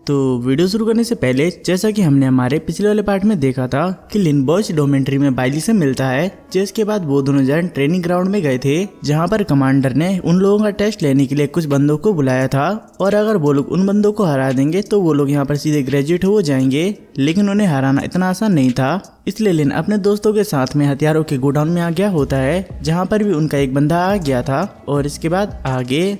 तो वीडियो शुरू करने से पहले जैसा कि हमने हमारे पिछले वाले पार्ट में देखा था कि लिन बॉयज डोमेंट्री में बाइली से मिलता है, जिसके बाद वो दोनों जन ट्रेनिंग ग्राउंड में गए थे, जहां पर कमांडर ने उन लोगों का टेस्ट लेने के लिए कुछ बंदों को बुलाया था और अगर वो लोग उन बंदों को हरा देंगे तो वो लोग यहाँ पर सीधे ग्रेजुएट हो जाएंगे। लेकिन उन्हें हराना इतना आसान नहीं था, इसलिए लिन अपने दोस्तों के साथ में हथियारों के गोडाउन में आ गया होता है, जहाँ पर भी उनका एक बंदा आ गया था। और इसके बाद आगे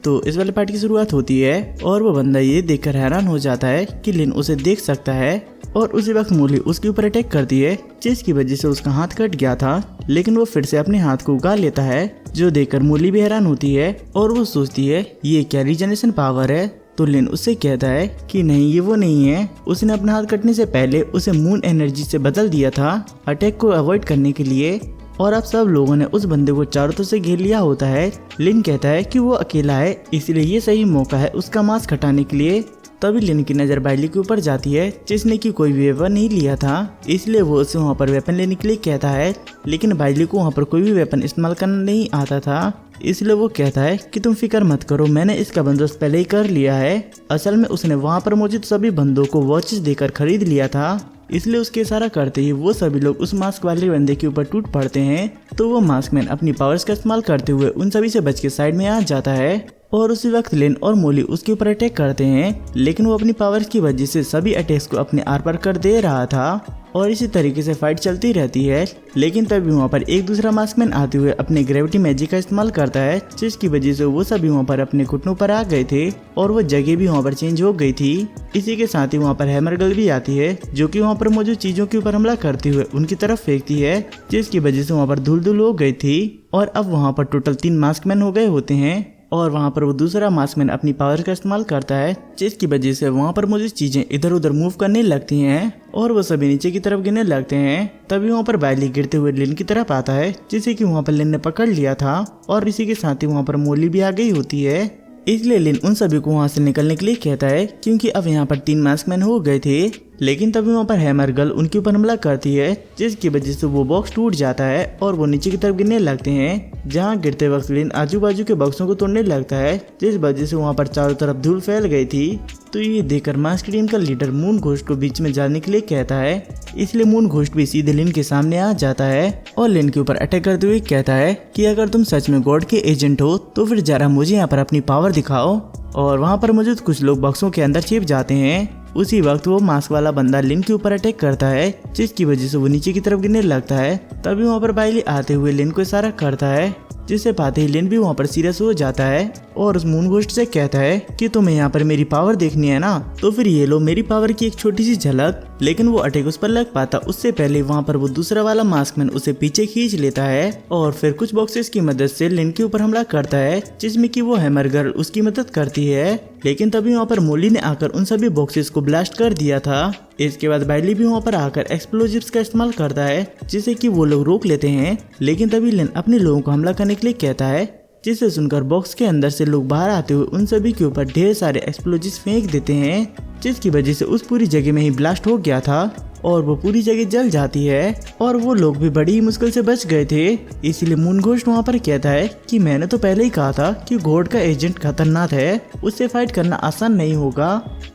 तो इस वाले पार्ट की शुरुआत होती है और वो बंदा ये देखकर हैरान हो जाता है कि लिन उसे देख सकता है और उसी वक्त मूली उसके ऊपर अटैक करती है, जिसकी वजह से उसका हाथ कट गया था। लेकिन वो फिर से अपने हाथ को उगा लेता है, जो देखकर मूली भी हैरान होती है और वो सोचती है ये क्या रीजनरेशन पावर है। तो लिन उससे कहता है कि नहीं, ये वो नहीं है, उसने अपना हाथ कटने से पहले उसे मून एनर्जी से बदल दिया था अटैक को अवॉइड करने के लिए। और अब सब लोगों ने उस बंदे को चारों तरफ से घेर लिया होता है। लिन कहता है कि वो अकेला है, इसलिए ये सही मौका है उसका मास्क हटाने के लिए। तभी लिन की नज़र बाइली के ऊपर जाती है, जिसने की कोई वेपन नहीं लिया था, इसलिए वो उसे वहाँ पर वेपन लेने के लिए कहता है। लेकिन बाइली को वहाँ पर कोई भी वेपन इस्तेमाल करना नहीं आता था, इसलिए वो कहता है कि तुम फिक्र मत करो, मैंने इसका बंदोबस्त पहले ही कर लिया है। असल में उसने वहाँ पर मौजूद सभी बंदों को वॉचेस देकर खरीद लिया था, इसलिए उसके इशारा करते ही वो सभी लोग उस मास्क वाले बंदे के ऊपर टूट पड़ते हैं। तो वो मास्कमैन अपनी पावर्स का इस्तेमाल करते हुए उन सभी से बच के साइड में आ जाता है और उसी वक्त लिन और मोली उसके ऊपर अटैक करते हैं। लेकिन वो अपनी पावर्स की वजह से सभी अटैक्स को अपने आर पार कर दे रहा था और इसी तरीके से फाइट चलती रहती है। लेकिन तभी वहाँ पर एक दूसरा मास्कमैन आते हुए अपने ग्रेविटी मैजिक का इस्तेमाल करता है, जिसकी वजह से वो सभी वहाँ पर अपने घुटनों पर आ गए थे और वो जगह भी वहाँ पर चेंज हो गई थी। इसी के साथ ही वहाँ पर हैमर गर्ल भी आती है, जो कि वहाँ पर मौजूद चीजों के ऊपर हमला करते हुए उनकी तरफ फेंकती है, जिसकी वजह से वहाँ पर धूल धूल हो गई थी। और अब वहाँ पर टोटल 3 मास्कमैन हो गए होते हैं और वहाँ पर वो दूसरा मास्कमैन अपनी पावर का इस्तेमाल करता है, जिसकी वजह से वहाँ पर मौजूद चीजें इधर उधर मूव करने लगती हैं और वो सभी नीचे की तरफ गिरने लगते हैं। तभी वहाँ पर बाइली गिरते हुए लिन की तरफ आता है, जिसे कि वहाँ पर लिन ने पकड़ लिया था और इसी के साथ ही वहाँ पर मोली भी आ गई होती है। इसलिए लिन उन सभी को वहाँ से निकलने के लिए कहता है, क्योंकि अब यहाँ पर 3 मास्कमैन हो गए थे। लेकिन तभी वहाँ पर हैमर गर्ल उनके ऊपर हमला करती है, जिसकी वजह से वो बॉक्स टूट जाता है और वो नीचे की तरफ गिरने लगते हैं, जहाँ गिरते वक्त लिन आजू बाजू के बॉक्सों को तोड़ने लगता है, जिस वजह से वहाँ पर चारों तरफ धूल फैल गई थी। तो ये देखकर मास्क टीम का लीडर मून घोस्ट को बीच में जाने के लिए कहता है, इसलिए मून घोस्ट भी सीधे लिन के सामने आ जाता है और लिन के ऊपर अटैक करते हुए कहता है कि अगर तुम सच में गॉड के एजेंट हो तो फिर जरा मुझे यहाँ पर अपनी पावर दिखाओ। और वहाँ पर मौजूद कुछ लोग बॉक्सों के अंदर छिप जाते हैं। उसी वक्त वो मास्क वाला बंदा लिन के ऊपर अटैक करता है, जिसकी वजह से वो नीचे की तरफ गिरने लगता है। तभी वहाँ पर बाइली आते हुए लिन को इशारा करता है, जिसे पाते ही लिन भी वहाँ पर सीरियस हो जाता है और उस मून घोस्ट से कहता है कि तुम्हें यहाँ पर मेरी पावर देखनी है ना, तो फिर ये लो मेरी पावर की एक छोटी सी झलक। लेकिन वो अटैक उस पर लग पाता उससे पहले वहाँ पर वो दूसरा वाला मास्कमैन उसे पीछे खींच लेता है और फिर कुछ बॉक्सेस की मदद से लिन के ऊपर हमला करता है, जिसमें कि वो हैमर गर्ल उसकी मदद करती है। लेकिन तभी वहाँ पर मोली ने आकर उन सभी बॉक्सेस को ब्लास्ट कर दिया था। इसके बाद बाइली भी वहाँ पर आकर एक्सप्लोजिव्स का इस्तेमाल करता है, जिसे कि वो लोग रोक लेते हैं। लेकिन तभी लिन अपने लोगों को हमला करने के लिए कहता है, जिसे सुनकर बॉक्स के अंदर से लोग बाहर आते हुए उन सभी के ऊपर ढेर सारे एक्सप्लोजिव्स फेंक देते हैं, जिसकी वजह से उस पूरी जगह में ही ब्लास्ट हो गया था और वो पूरी जगह जल जाती है और वो लोग भी बड़ी ही मुश्किल से बच गए थे। इसीलिए मून घोस्ट वहाँ पर कहता है कि मैंने तो पहले ही कहा था कि गॉड का एजेंट खतरनाक है, उससे फाइट करना आसान नहीं होगा।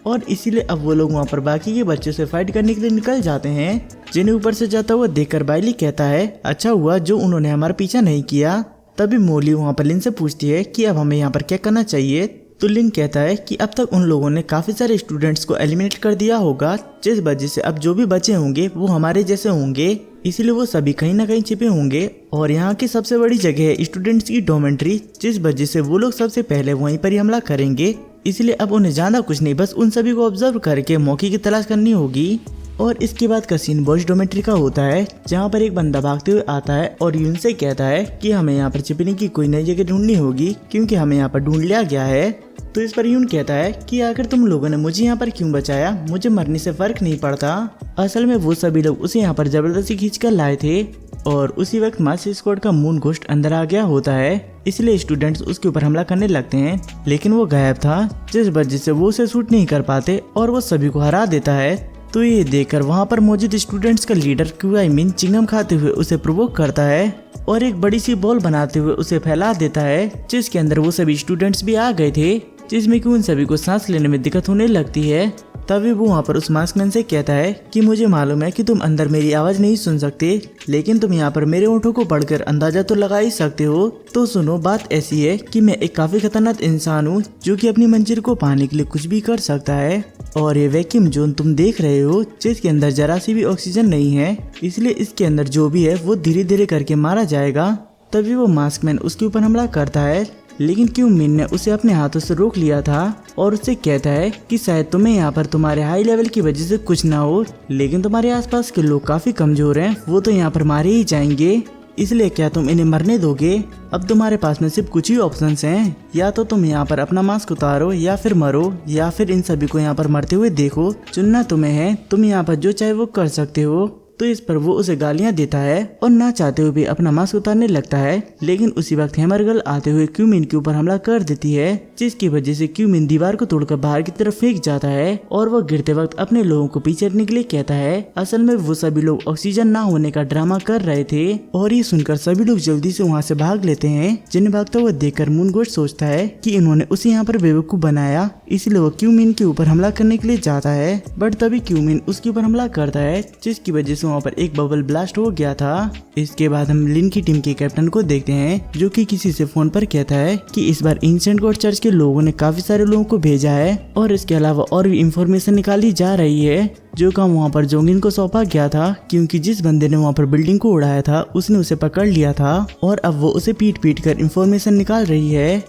और इसीलिए अब वो लोग वहाँ पर बाकी के बच्चों से फाइट करने के लिए निकल जाते हैं, जिन्हें ऊपर से जाता हुआ देखकर बाइली कहता है, अच्छा हुआ जो उन्होंने हमारा पीछा नहीं किया। तभी मोली वहाँ पर लिन से पूछती है कि अब हमें यहाँ पर क्या करना चाहिए। तो लिन कहता है कि अब तक उन लोगों ने काफी सारे स्टूडेंट्स को एलिमिनेट कर दिया होगा, जिस वजह से अब जो भी बचे होंगे वो हमारे जैसे होंगे, इसलिए वो सभी कहीं ना कहीं छिपे होंगे। और यहाँ की सबसे बड़ी जगह है स्टूडेंट्स की डोमेंट्री, जिस वजह से वो लोग सबसे पहले वहीं पर ही हमला करेंगे। इसलिए अब उन्हें ज्यादा कुछ नहीं, बस उन सभी को ऑब्जर्व करके मौके की तलाश करनी होगी। और इसके बाद का सीन बॉयज डोमेट्री का होता है, जहाँ पर एक बंदा भागते हुए आता है और यून से कहता है कि हमें यहाँ पर छिपने की कोई नई जगह ढूंढनी होगी, क्योंकि हमें यहाँ पर ढूंढ लिया गया है। तो इस पर यून कहता है कि आखिर तुम लोगों ने मुझे यहाँ पर क्यों बचाया, मुझे मरने से फर्क नहीं पड़ता। असल में वो सभी लोग उसे यहाँ पर जबरदस्ती खींच कर लाए थे। और उसी वक्त मास्टर स्क्वाड का मून घोस्ट अंदर आ गया होता है, इसलिए स्टूडेंट्स उसके ऊपर हमला करने लगते हैं। लेकिन वो गायब था, जिस वजह से वो उसे शूट नहीं कर पाते और वो सभी को हरा देता है। तो ये देखकर वहाँ पर मौजूद स्टूडेंट्स का लीडर क्यूआई चिंगम खाते हुए उसे प्रोवोक करता है और एक बड़ी सी बॉल बनाते हुए उसे फैला देता है, जिसके अंदर वो सभी स्टूडेंट्स भी आ गए थे। जिसमें कि उन सभी को सांस लेने में दिक्कत होने लगती है। तभी वो वहाँ पर उस मास्कमैन से कहता है कि मुझे मालूम है कि तुम अंदर मेरी आवाज़ नहीं सुन सकते, लेकिन तुम यहाँ पर मेरे होठों को पढ़कर अंदाजा तो लगा ही सकते हो। तो सुनो, बात ऐसी है कि मैं एक काफ़ी खतरनाक इंसान हूँ जो कि अपनी मंजिल को पाने के लिए कुछ भी कर सकता है। और ये वैक्यूम जोन तुम देख रहे हो जिसके अंदर जरा सी भी ऑक्सीजन नहीं है, इसलिए इसके अंदर जो भी है वो धीरे धीरे करके मारा जाएगा। तभी वो मास्कमैन उसके ऊपर हमला करता है, लेकिन क्यूमिन ने उसे अपने हाथों से रोक लिया था और उससे कहता है कि शायद तुम्हें यहाँ पर तुम्हारे हाई लेवल की वजह से कुछ ना हो, लेकिन तुम्हारे आसपास के लोग काफी कमजोर हैं, वो तो यहाँ पर मारे ही जाएंगे, इसलिए क्या तुम इन्हें मरने दोगे? अब तुम्हारे पास में सिर्फ कुछ ही ऑप्शंस हैं, या तो तुम यहाँ पर अपना मास्क उतारो या फिर मरो, या फिर इन सभी को यहाँ पर मरते हुए देखो। चुनना तुम्हें है, तुम यहाँ पर जो चाहे वो कर सकते हो। तो इस पर वो उसे गालियां देता है और ना चाहते हुए भी अपना मास्क उतारने लगता है, लेकिन उसी वक्त हैमरगर्ल आते हुए क्यूमिन के ऊपर हमला कर देती है, जिसकी वजह से क्यूमिन दीवार को तोड़कर बाहर की तरफ फेंक जाता है और वो गिरते वक्त अपने लोगों को पीछे हटने के लिए कहता है। असल में वो सभी लोग ऑक्सीजन ना होने का ड्रामा कर रहे थे और ये सुनकर सभी लोग जल्दी से वहाँ से भाग लेते हैं। जिन्हें भागता हुआ देखकर मूनगोट सोचता है कि इन्होंने उसे यहाँ पर बेवकूफ बनाया, इसलिए वो क्यूमिन के ऊपर हमला करने के लिए जाता है। बट तभी क्यूमिन उसके ऊपर हमला करता है, जिसकी वजह से वहाँ पर एक बबल ब्लास्ट हो गया था। इसके बाद हम लिन की टीम के कैप्टन को देखते हैं जो कि किसी से फोन पर कहता है कि इस बार एंशिएंट गॉड चर्च के लोगों ने काफी सारे लोगों को भेजा है और इसके अलावा और भी इंफॉर्मेशन निकाली जा रही है, जो काम वहाँ पर जोंगिन को सौंपा गया था, क्योंकि जिस बंदे ने वहाँ पर बिल्डिंग को उड़ाया था उसने उसे पकड़ लिया था और अब वो उसे पीट पीट कर इंफॉर्मेशन निकाल रही है।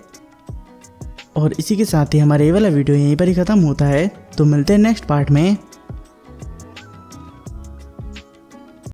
और इसी के साथ ही हमारा ये वाला वीडियो यहीं पर ही खत्म होता है। तो मिलते हैं नेक्स्ट पार्ट में।